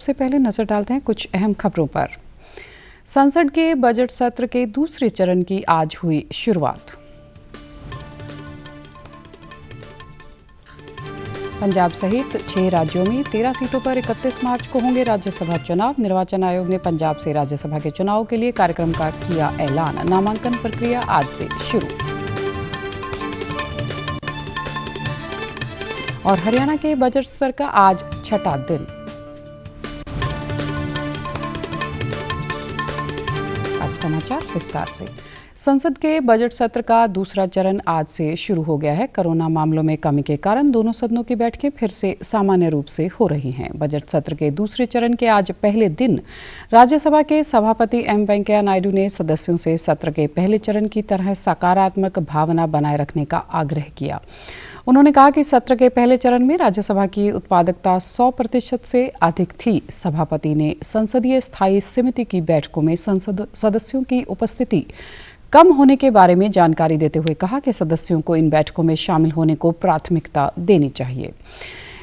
सबसे पहले नजर डालते हैं कुछ अहम खबरों पर। संसद के बजट सत्र के दूसरे चरण की आज हुई शुरुआत। पंजाब सहित 6 राज्यों में 13 सीटों पर 31 मार्च को होंगे राज्यसभा चुनाव। निर्वाचन आयोग ने पंजाब से राज्यसभा के चुनाव के लिए कार्यक्रम का किया ऐलान। नामांकन प्रक्रिया आज से शुरू। और हरियाणा के बजट सत्र का आज छठा दिन। अब समाचार विस्तार से। संसद के बजट सत्र का दूसरा चरण आज से शुरू हो गया है। कोरोना मामलों में कमी के कारण दोनों सदनों की बैठकें फिर से सामान्य रूप से हो रही हैं। बजट सत्र के दूसरे चरण के आज पहले दिन राज्यसभा के सभापति एम वेंकैया नायडू ने सदस्यों से सत्र के पहले चरण की तरह सकारात्मक भावना बनाए रखने का आग्रह किया। उन्होंने कहा कि सत्र के पहले चरण में राज्यसभा की उत्पादकता 100% से अधिक थी। सभापति ने संसदीय स्थायी समिति की बैठकों में संसद सदस्यों की उपस्थिति कम होने के बारे में जानकारी देते हुए कहा कि सदस्यों को इन बैठकों में शामिल होने को प्राथमिकता देनी चाहिए।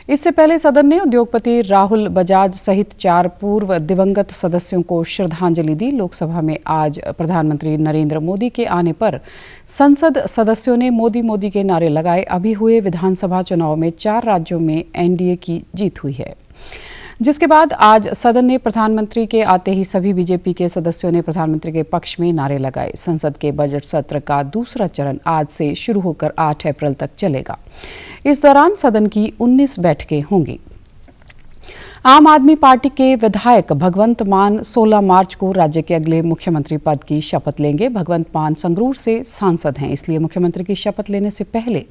इससे पहले सदन ने उद्योगपति राहुल बजाज सहित 4 पूर्व दिवंगत सदस्यों को श्रद्धांजलि दी। लोकसभा में आज प्रधानमंत्री नरेंद्र मोदी के आने पर संसद सदस्यों ने मोदी मोदी के नारे लगाए। अभी हुए विधानसभा चुनाव में 4 राज्यों में एनडीए की जीत हुई है, जिसके बाद आज सदन ने प्रधानमंत्री के आते ही सभी बीजेपी के सदस्यों ने प्रधानमंत्री के पक्ष में नारे लगाए। संसद के बजट सत्र का दूसरा चरण आज से शुरू होकर 8 अप्रैल तक चलेगा। इस दौरान सदन की 19 बैठकें होंगी। आम आदमी पार्टी के विधायक भगवंत मान 16 मार्च को राज्य के अगले मुख्यमंत्री पद की शपथ लेंगे। भगवंत मान संगरूर से सांसद हैं, इसलिए मुख्यमंत्री की शपथ लेने से पहले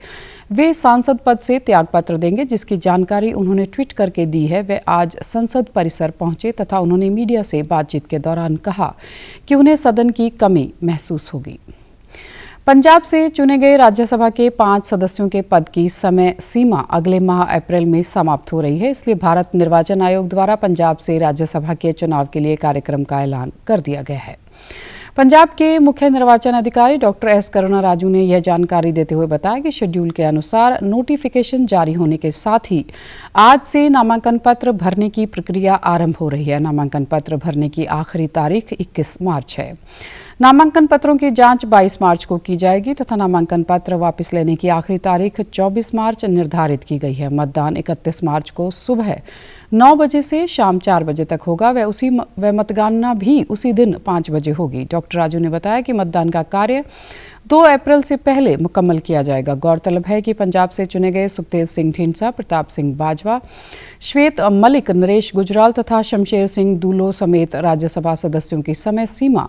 वे सांसद पद से त्यागपत्र देंगे, जिसकी जानकारी उन्होंने ट्वीट करके दी है। वे आज संसद परिसर पहुंचे तथा उन्होंने मीडिया से बातचीत के दौरान कहा कि उन्हें सदन की कमी महसूस होगी। पंजाब से चुने गए राज्यसभा के 5 सदस्यों के पद की समय सीमा अगले माह अप्रैल में समाप्त हो रही है, इसलिए भारत निर्वाचन आयोग द्वारा पंजाब से राज्यसभा के चुनाव के लिए कार्यक्रम का ऐलान कर दिया गया है। पंजाब के मुख्य निर्वाचन अधिकारी डॉक्टर एस करुणा राजू ने यह जानकारी देते हुए बताया कि शेड्यूल के अनुसार नोटिफिकेशन जारी होने के साथ ही आज से नामांकन पत्र भरने की प्रक्रिया आरंभ हो रही है। नामांकन पत्र भरने की आखिरी तारीख 21 मार्च है। नामांकन पत्रों की जांच 22 मार्च को की जाएगी तथा नामांकन पत्र वापस लेने की आखिरी तारीख 24 मार्च निर्धारित की गई है। मतदान 31 मार्च को सुबह 9 बजे से शाम 4 बजे तक होगा। वह मतगणना भी उसी दिन 5 बजे होगी। डॉक्टर राजू ने बताया कि मतदान का कार्य 2 अप्रैल से पहले मुकम्मल किया जाएगा। गौरतलब है कि पंजाब से चुने गए सुखदेव सिंह ढींडसा, प्रताप सिंह बाजवा, श्वेत मलिक, नरेश गुजराल तथा शमशेर सिंह दूलो समेत राज्यसभा सदस्यों की समय सीमा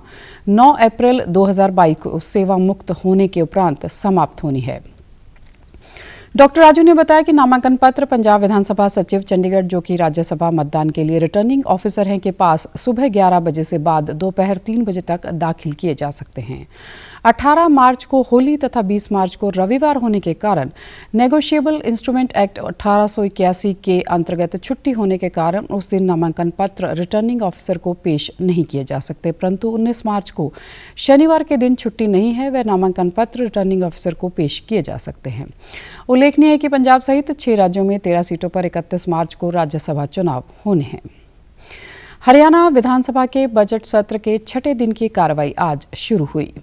9 अप्रैल 2022 को सेवा मुक्त होने के उपरांत समाप्त होनी है। डॉक्टर राजू ने बताया कि नामांकन पत्र पंजाब विधानसभा सचिव चंडीगढ़, जो कि राज्यसभा मतदान के लिए रिटर्निंग ऑफिसर हैं, के पास सुबह 11 बजे से बाद दोपहर 3 बजे तक दाखिल किए जा सकते हैं। 18 मार्च को होली तथा 20 मार्च को रविवार होने के कारण नेगोशिएबल इंस्ट्रूमेंट एक्ट 1881 के अंतर्गत छुट्टी होने के कारण उस दिन नामांकन पत्र रिटर्निंग ऑफिसर को पेश नहीं किए जा सकते, परंतु 19 मार्च को शनिवार के दिन छुट्टी नहीं है, वह नामांकन पत्र रिटर्निंग ऑफिसर को पेश किए जा सकते हैं। उल्लेखनीय है कि पंजाब सहित 6 राज्यों में 13 सीटों पर 31 मार्च को राज्यसभा चुनाव होने हैं। हरियाणा विधानसभा के बजट सत्र के छठे दिन की कार्रवाई आज शुरू हुई।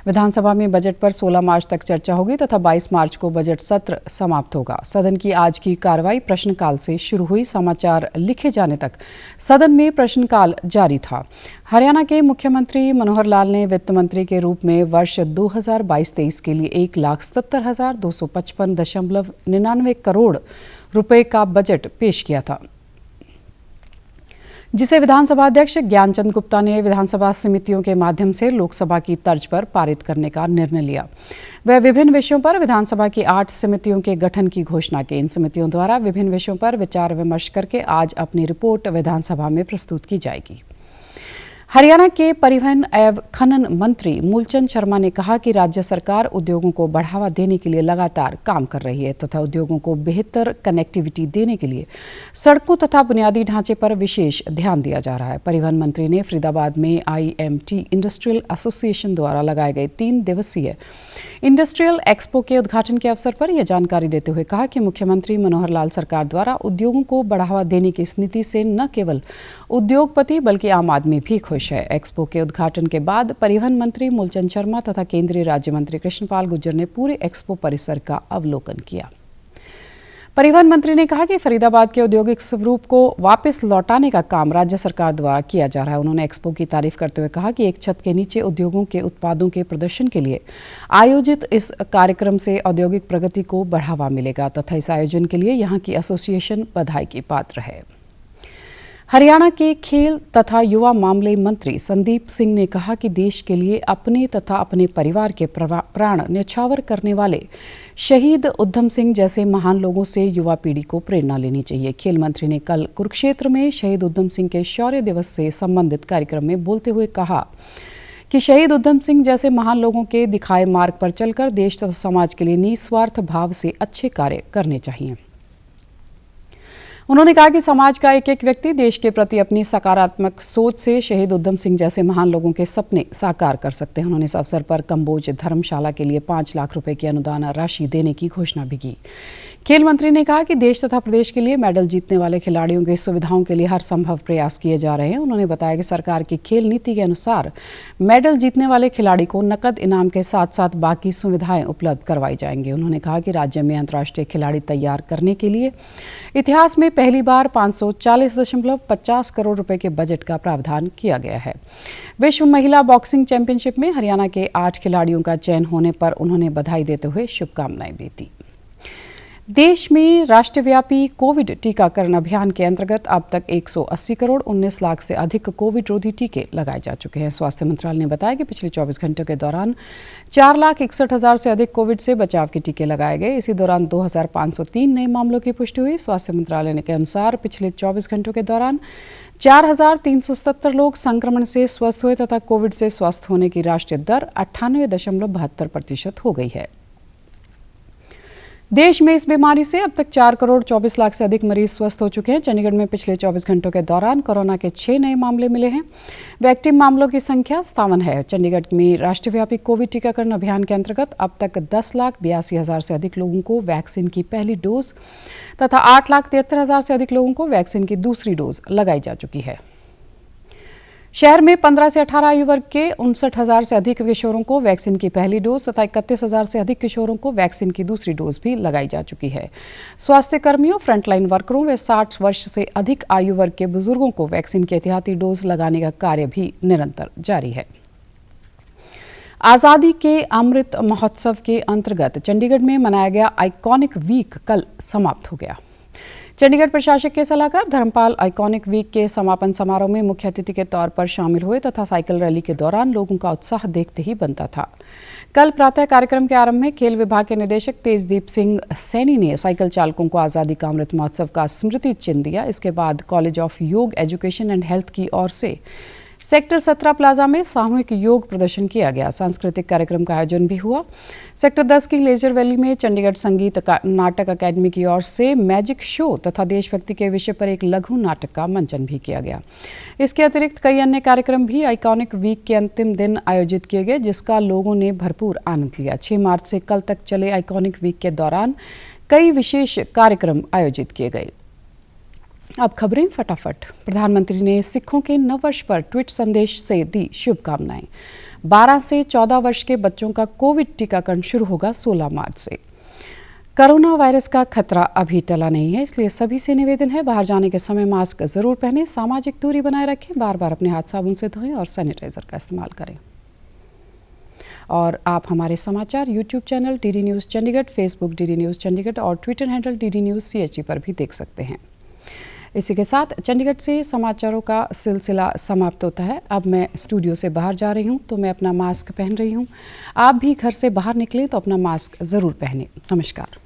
विधानसभा में बजट पर 16 मार्च तक चर्चा होगी तथा 22 मार्च को बजट सत्र समाप्त होगा। सदन की आज की कार्रवाई प्रश्नकाल से शुरू हुई। समाचार लिखे जाने तक सदन में प्रश्नकाल जारी था। हरियाणा के मुख्यमंत्री मनोहर लाल ने वित्त मंत्री के रूप में वर्ष 2022-23 के लिए 1,70,255.99 करोड़ रुपए का बजट पेश किया था, जिसे विधानसभा अध्यक्ष ज्ञानचंद गुप्ता ने विधानसभा समितियों के माध्यम से लोकसभा की तर्ज पर पारित करने का निर्णय लिया। वह विभिन्न विषयों पर विधानसभा की 8 समितियों के गठन की घोषणा की। इन समितियों द्वारा विभिन्न विषयों पर विचार विमर्श करके आज अपनी रिपोर्ट विधानसभा में प्रस्तुत की जाएगी। हरियाणा के परिवहन एवं खनन मंत्री मूलचंद शर्मा ने कहा कि राज्य सरकार उद्योगों को बढ़ावा देने के लिए लगातार काम कर रही है तथा उद्योगों को बेहतर कनेक्टिविटी देने के लिए सड़कों तथा बुनियादी ढांचे पर विशेष ध्यान दिया जा रहा है। परिवहन मंत्री ने फरीदाबाद में IMT इंडस्ट्रियल एसोसिएशन द्वारा लगाए गए 3 दिवसीय इंडस्ट्रियल एक्सपो के उद्घाटन के अवसर पर यह जानकारी देते हुए कहा कि मुख्यमंत्री मनोहर लाल सरकार द्वारा उद्योगों को बढ़ावा देने की इस नीति से न केवल उद्योगपति बल्कि आम आदमी भी खुश है। एक्सपो के उद्घाटन के बाद परिवहन मंत्री मूलचंद शर्मा तथा केंद्रीय राज्य मंत्री कृष्णपाल गुर्जर ने पूरे एक्सपो परिसर का अवलोकन किया। परिवहन मंत्री ने कहा कि फरीदाबाद के औद्योगिक स्वरूप को वापस लौटाने का काम राज्य सरकार द्वारा किया जा रहा है। उन्होंने एक्सपो की तारीफ करते हुए कहा कि एक छत के नीचे उद्योगों के उत्पादों के प्रदर्शन के लिए आयोजित इस कार्यक्रम से औद्योगिक प्रगति को बढ़ावा मिलेगा तथा इस आयोजन के लिए यहाँ की एसोसिएशन बधाई की पात्र है। हरियाणा के खेल तथा युवा मामले मंत्री संदीप सिंह ने कहा कि देश के लिए अपने तथा अपने परिवार के प्राण न्यौछावर करने वाले शहीद उधम सिंह जैसे महान लोगों से युवा पीढ़ी को प्रेरणा लेनी चाहिए। खेल मंत्री ने कल कुरुक्षेत्र में शहीद उधम सिंह के शौर्य दिवस से संबंधित कार्यक्रम में बोलते हुए कहा कि शहीद उधम सिंह जैसे महान लोगों के दिखाए मार्ग पर चलकर देश तथा समाज के लिए निस्वार्थ भाव से अच्छे कार्य करने चाहिए। उन्होंने कहा कि समाज का एक एक व्यक्ति देश के प्रति अपनी सकारात्मक सोच से शहीद उधम सिंह जैसे महान लोगों के सपने साकार कर सकते हैं। उन्होंने इस अवसर पर कम्बोज धर्मशाला के लिए 5 लाख रुपए की अनुदान राशि देने की घोषणा भी की। खेल मंत्री ने कहा कि देश तथा प्रदेश के लिए मेडल जीतने वाले खिलाड़ियों की सुविधाओं के लिए हर संभव प्रयास किए जा रहे हैं। उन्होंने बताया कि सरकार की खेल नीति के अनुसार मेडल जीतने वाले खिलाड़ी को नकद इनाम के साथ साथ बाकी सुविधाएं उपलब्ध करवाई जाएंगी। उन्होंने कहा कि राज्य में अंतर्राष्ट्रीय खिलाड़ी तैयार करने के लिए इतिहास में पहली बार 540.50 करोड़ रुपए के बजट का प्रावधान किया गया है। विश्व महिला बॉक्सिंग चैंपियनशिप में हरियाणा के 8 खिलाड़ियों का चयन होने पर उन्होंने बधाई देते हुए शुभकामनाएं दी थी। देश में राष्ट्रव्यापी कोविड टीकाकरण अभियान के अंतर्गत अब तक 180 करोड़ 19 लाख से अधिक कोविड रोधी टीके लगाए जा चुके हैं। स्वास्थ्य मंत्रालय ने बताया कि पिछले 24 घंटों के दौरान 4,61,000 से अधिक कोविड से बचाव के टीके लगाए गए। इसी दौरान 2,503 नए मामलों की पुष्टि हुई। स्वास्थ्य मंत्रालय के अनुसार पिछले 24 घंटों के दौरान 4,377 लोग संक्रमण से स्वस्थ हुए तथा कोविड से स्वस्थ होने की राष्ट्रीय दर 98.72% हो गई है। देश में इस बीमारी से अब तक 4 करोड़ 24 लाख से अधिक मरीज स्वस्थ हो चुके हैं। चंडीगढ़ में पिछले 24 घंटों के दौरान कोरोना के 6 नए मामले मिले हैं। एक्टिव मामलों की संख्या 57 है। चंडीगढ़ में राष्ट्रव्यापी कोविड टीकाकरण अभियान के अंतर्गत अब तक 10,82,000 से अधिक लोगों को वैक्सीन की पहली डोज तथा 8,73,000 से अधिक लोगों को वैक्सीन की दूसरी डोज लगाई जा चुकी है। शहर में 15 से 18 आयु वर्ग के 59,000 से अधिक किशोरों को वैक्सीन की पहली डोज तथा 31,000 से अधिक किशोरों को वैक्सीन की दूसरी डोज भी लगाई जा चुकी है। स्वास्थ्य कर्मियों, फ्रंटलाइन वर्करों व 60 वर्ष से अधिक आयु वर्ग के बुजुर्गों को वैक्सीन की एहतियाती डोज लगाने का कार्य भी निरंतर जारी है। आज़ादी के अमृत महोत्सव के अंतर्गत चंडीगढ़ में मनाया गया आइकॉनिक वीक कल समाप्त हो गया। चंडीगढ़ प्रशासक के सलाहकार धर्मपाल आइकॉनिक वीक के समापन समारोह में मुख्य अतिथि के तौर पर शामिल हुए तथा साइकिल रैली के दौरान लोगों का उत्साह देखते ही बनता था। कल प्रातः कार्यक्रम के आरंभ में खेल विभाग के निदेशक तेजदीप सिंह सैनी ने साइकिल चालकों को आज़ादी का अमृत महोत्सव का स्मृति चिन्ह दिया। इसके बाद कॉलेज ऑफ योग एजुकेशन एंड हेल्थ की ओर से सेक्टर 17 प्लाजा में सामूहिक योग प्रदर्शन किया गया। सांस्कृतिक कार्यक्रम का आयोजन भी हुआ। सेक्टर 10 की लेजर वैली में चंडीगढ़ संगीत नाटक अकादमी की ओर से मैजिक शो तथा देशभक्ति के विषय पर एक लघु नाटक का मंचन भी किया गया। इसके अतिरिक्त कई अन्य कार्यक्रम भी आइकॉनिक वीक के अंतिम दिन आयोजित किए गए, जिसका लोगों ने भरपूर आनंद लिया। 6 मार्च से कल तक चले आइकॉनिक वीक के दौरान कई विशेष कार्यक्रम आयोजित किए गए। अब खबरें फटाफट। प्रधानमंत्री ने सिखों के नववर्ष पर ट्वीट संदेश से दी शुभकामनाएं। 12 से 14 वर्ष के बच्चों का कोविड टीकाकरण शुरू होगा 16 मार्च से। कोरोना वायरस का खतरा अभी टला नहीं है, इसलिए सभी से निवेदन है बाहर जाने के समय मास्क जरूर पहनें, सामाजिक दूरी बनाए रखें, बार बार अपने हाथ साबुन से धोएं और सैनिटाइजर का इस्तेमाल करें। और आप हमारे समाचार YouTube channel DD News Chandigarh, Facebook DD News Chandigarh और Twitter handle DD News CHG पर भी देख सकते हैं। इसी के साथ चंडीगढ़ से समाचारों का सिलसिला समाप्त होता है। अब मैं स्टूडियो से बाहर जा रही हूं तो मैं अपना मास्क पहन रही हूं। आप भी घर से बाहर निकलें तो अपना मास्क ज़रूर पहनें। नमस्कार।